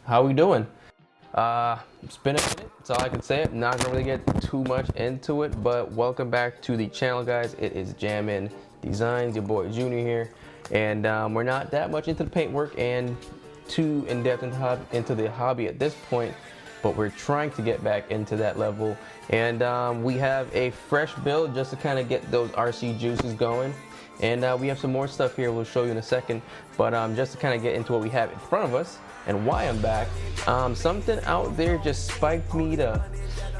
How we doing? It's been a minute, that's all I can say. I'm not gonna really get too much into it, but welcome back to the channel, guys. It is Jammin' Designs, your boy Junior here, and we're not that much into the paintwork and too in-depth into the hobby at this point, but we're trying to get back into that level. And we have a fresh build just to kind of get those RC juices going. And we have some more stuff here we'll show you in a second, but just to kind of get into what we have in front of us and why I'm back, something out there just spiked me to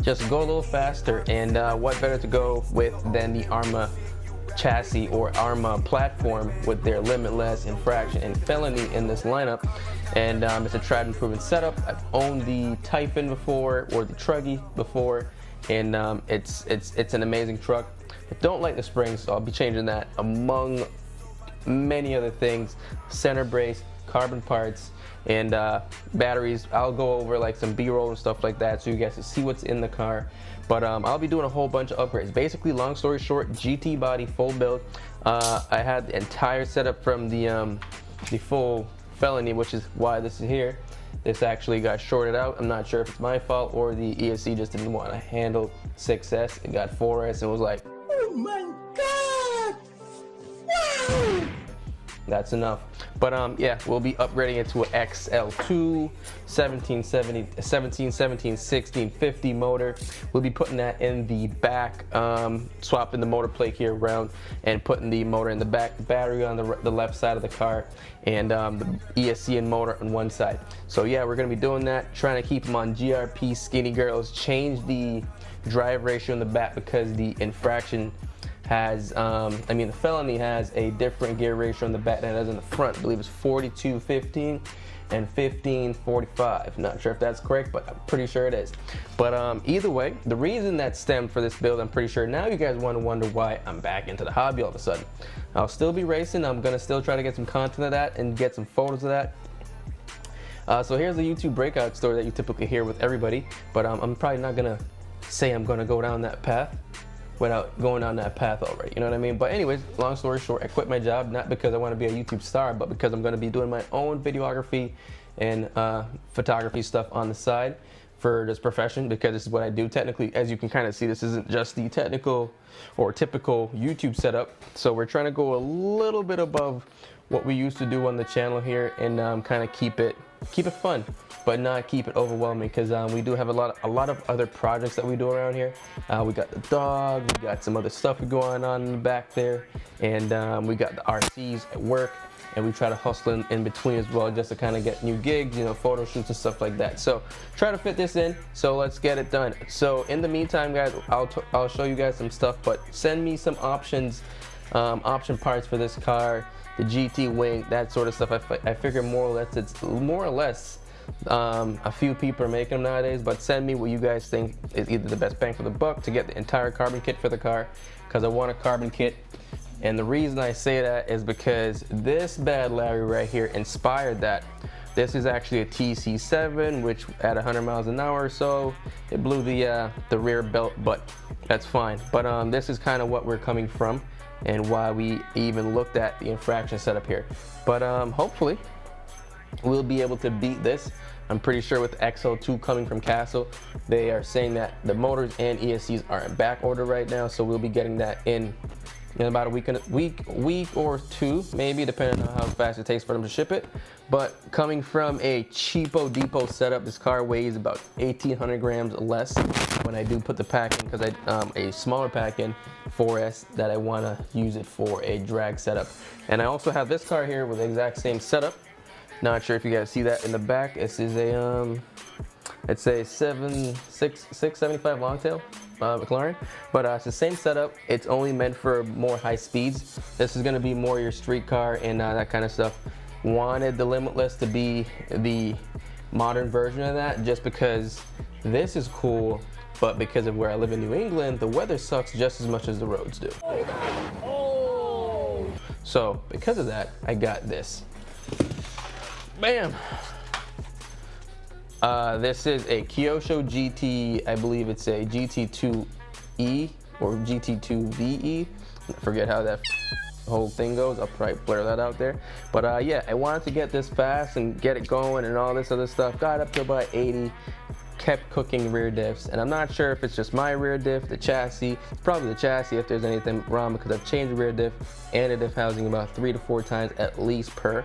just go a little faster, and what better to go with than the ARRMA chassis or ARRMA platform with their limitless, infraction, and felony in this lineup. And it's a tried and proven setup. I've owned the Typhon before, or the Truggy before, and it's an amazing truck. I don't like the springs, so I'll be changing that among many other things. Center brace, carbon parts, and batteries. I'll go over like some B-roll and stuff like that so you guys can see what's in the car. But I'll be doing a whole bunch of upgrades. Basically, long story short, GT body, full build. I had the entire setup from the full Felony, which is why this is here. This actually got shorted out. I'm not sure if it's my fault or the ESC just didn't want to handle 6S. It got 4S and was like, oh my god! Wow! That's enough. But yeah, we'll be upgrading it to an XL2 1750 motor. We'll be putting that in the back, swapping the motor plate here around and putting the motor in the back, the battery on the left side of the car, and the ESC and motor on one side. So yeah, we're gonna be doing that, trying to keep them on GRP skinny girls. Change the drive ratio in the back because the infraction has, the Felony has a different gear ratio in the back than it does in the front. I believe it's 42-15 and 15-45. Not sure if that's correct, but I'm pretty sure it is. But either way, the reason that stemmed for this build, I'm pretty sure now you guys want to wonder why I'm back into the hobby all of a sudden. I'll still be racing. I'm gonna still try to get some content of that and get some photos of that. So here's the YouTube breakout story that you typically hear with everybody, but I'm probably not gonna say I'm gonna go down that path without going down that path already, you know what I mean? But anyways, long story short, I quit my job, not because I want to be a YouTube star, but because I'm going to be doing my own videography and photography stuff on the side for this profession, because this is what I do. Technically, as you can kind of see, this isn't just the technical or typical YouTube setup, so we're trying to go a little bit above what we used to do on the channel here, and kind of keep it fun, but not keep it overwhelming, because we do have a lot of other projects that we do around here. We got the dog, we got some other stuff going on in the back there, and we got the RCs at work, and we try to hustle in between as well, just to kind of get new gigs, you know, photo shoots and stuff like that. So try to fit this in, so let's get it done. So in the meantime, guys, I'll show you guys some stuff, but send me some options, option parts for this car, the GT wing, that sort of stuff. I figure more or less it's more or less a few people are making them nowadays, but send me what you guys think is either the best bang for the buck to get the entire carbon kit for the car, because I want a carbon kit. And the reason I say that is because this bad Larry right here inspired that. This is actually a TC7, which at 100 miles an hour or so, it blew the rear belt, but that's fine. But this is kind of what we're coming from, and why we even looked at the infraction setup here. But hopefully we'll be able to beat this. I'm pretty sure with XL2 coming from Castle, they are saying that the motors and ESCs are in back order right now, so we'll be getting that in about a week or two, maybe, depending on how fast it takes for them to ship it. But coming from a cheapo depot setup, this car weighs about 1,800 grams less when I do put the pack in, because I a smaller pack in 4S that I want to use it for a drag setup. And I also have this car here with the exact same setup. Not sure if you guys see that in the back. This is a it's a 675 longtail McLaren, but it's the same setup. It's only meant for more high speeds. This is going to be more your street car and that kind of stuff. Wanted the Limitless to be the modern version of that, just because this is cool, but because of where I live in New England, the weather sucks just as much as the roads do. So because of that, I got this. Bam! This is a Kyosho GT, I believe it's a GT2E or GT2VE. I forget how that whole thing goes. I'll probably blur that out there. But yeah, I wanted to get this fast and get it going and all this other stuff. Got up to about 80. Kept cooking rear diffs, and I'm not sure if it's just my rear diff, the chassis. It's probably the chassis if there's anything wrong, because I've changed the rear diff and the diff housing about 3 to 4 times at least per.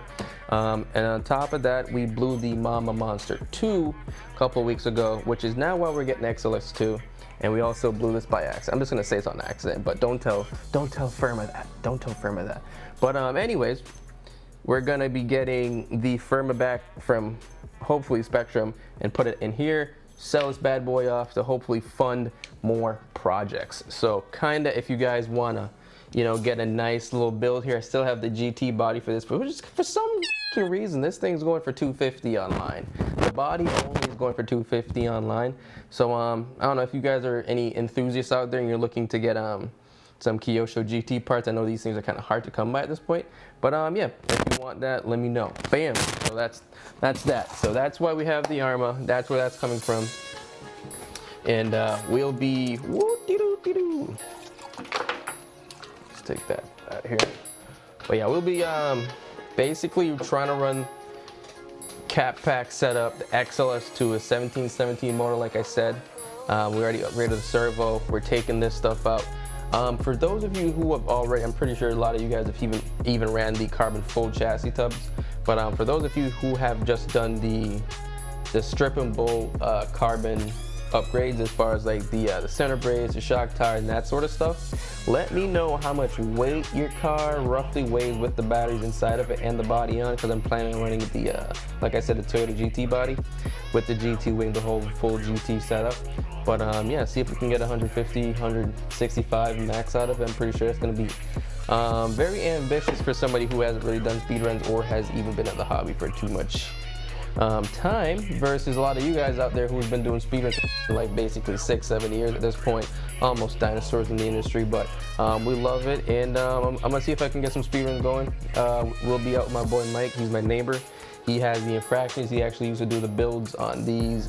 And on top of that, we blew the Mama Monster 2 a couple weeks ago, which is now why we're getting XLS2. And we also blew this by accident. I'm just gonna say it's on accident, but don't tell Firma that. Don't tell Firma that. But anyways, we're gonna be getting the Firma back from hopefully Spectrum and put it in here. Sell this bad boy off to hopefully fund more projects. So kinda, if you guys wanna, you know, get a nice little build here, I still have the GT body for this, but just for some reason this thing's going for $250 online. The body only is going for $250 online. So I don't know if you guys are any enthusiasts out there and you're looking to get some Kyosho GT parts. I know these things are kind of hard to come by at this point, but yeah, if you want that, let me know. Bam. So that's that. So that's why we have the ARRMA. That's where that's coming from. And we'll be woo-dee-doo-dee-doo. Let's take that out here. But yeah, we'll be basically trying to run cap pack setup. The XLS2 is 1717 motor, like I said. We already upgraded the servo. We're taking this stuff out. For those of you who have already, I'm pretty sure a lot of you guys have even ran the carbon full chassis tubs, but for those of you who have just done the strip and bolt carbon upgrades, as far as like the center brace, the shock tires, and that sort of stuff, let me know how much weight your car roughly weighs with the batteries inside of it and the body on, because I'm planning on running the like I said, the Toyota GT body with the GT wing, the whole full GT setup. But yeah, see if we can get 150, 165 max out of it. I'm pretty sure it's going to be very ambitious for somebody who hasn't really done speed runs or has even been at the hobby for too much time, versus a lot of you guys out there who've been doing speed runs for like basically 6-7 years at this point, almost dinosaurs in the industry. But we love it, and I'm gonna see if I can get some speed runs going. We'll be out with my boy Mike. He's my neighbor. He has the infractions. He actually used to do the builds on these.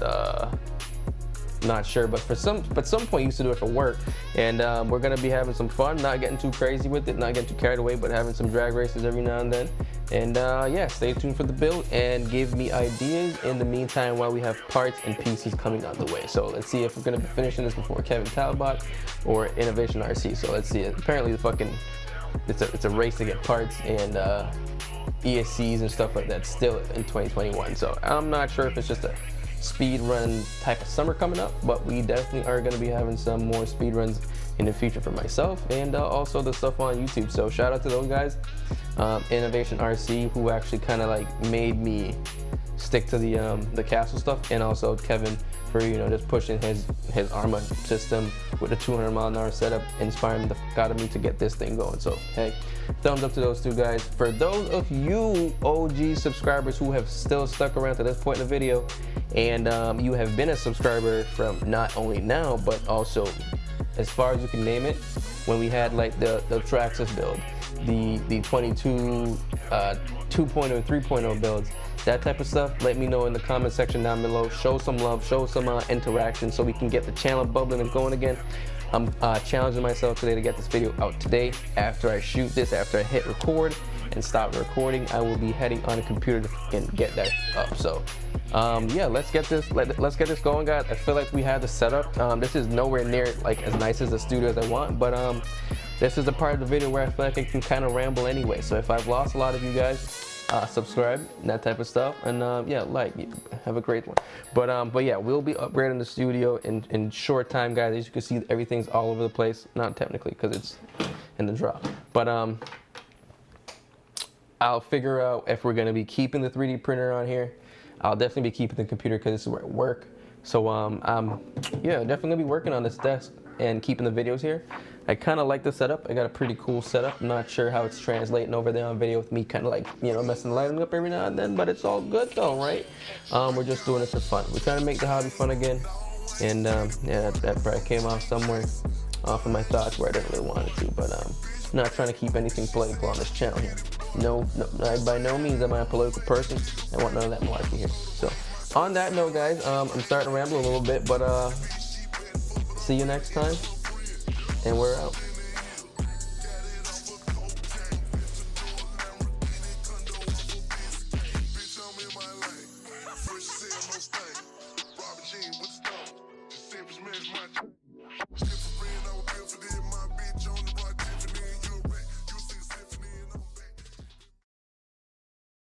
Not sure, but some point he used to do it for work, and we're gonna be having some fun, not getting too crazy with it, not getting too carried away, but having some drag races every now and then. And yeah, stay tuned for the build and give me ideas in the meantime while we have parts and pieces coming on the way. So let's see if we're gonna be finishing this before Kevin Talbot or Innovation RC. So let's see. Apparently it's a race to get parts and ESCs and stuff like that still in 2021. So I'm not sure if it's just a speed run type of summer coming up, but we definitely are going to be having some more speed runs in the future for myself, and also the stuff on YouTube. So shout out to those guys, Innovation RC, who actually kind of like made me stick to the castle stuff, and also Kevin for, you know, just pushing his ARRMA system with a 200-mile-an-hour setup, inspiring the f out of me to get this thing going. So hey, thumbs up to those two guys. For those of you OG subscribers who have still stuck around to this point in the video, and you have been a subscriber from not only now, but also as far as you can name it, when we had like the Traxxas build, the 22 2.0, 3.0 builds, that type of stuff, let me know in the comment section down below. Show some love, show some interaction, so we can get the channel bubbling and going again. I'm challenging myself today to get this video out today. After I shoot this, after I hit record and stop recording, I will be heading on a computer and get that up. So yeah, let's get this going, guys. I feel like we have the setup. This is nowhere near like as nice as the studio as I want, but this is the part of the video where I feel like I can kind of ramble anyway. So if I've lost a lot of you guys, subscribe and that type of stuff, and yeah, like, have a great one. But yeah, we'll be upgrading the studio in short time, guys. As you can see, everything's all over the place. Not technically, because it's in the drop, but I'll figure out if we're going to be keeping the 3D printer on here. I'll definitely be keeping the computer because this is where I work. So yeah, definitely gonna be working on this desk and keeping the videos here. I kind of like the setup. I got a pretty cool setup. I'm not sure how it's translating over there on video with me kind of like, you know, messing the lighting up every now and then, but it's all good though, right? We're just doing it for fun. We're trying to make the hobby fun again. And yeah, that probably came off somewhere off of my thoughts where I didn't really want it to, but not trying to keep anything political on this channel here. No, by no means am I a political person. I want none of that malarkey here. So on that note, guys, I'm starting to ramble a little bit, but see you next time, and we're out. machine with the stove. The savage man's my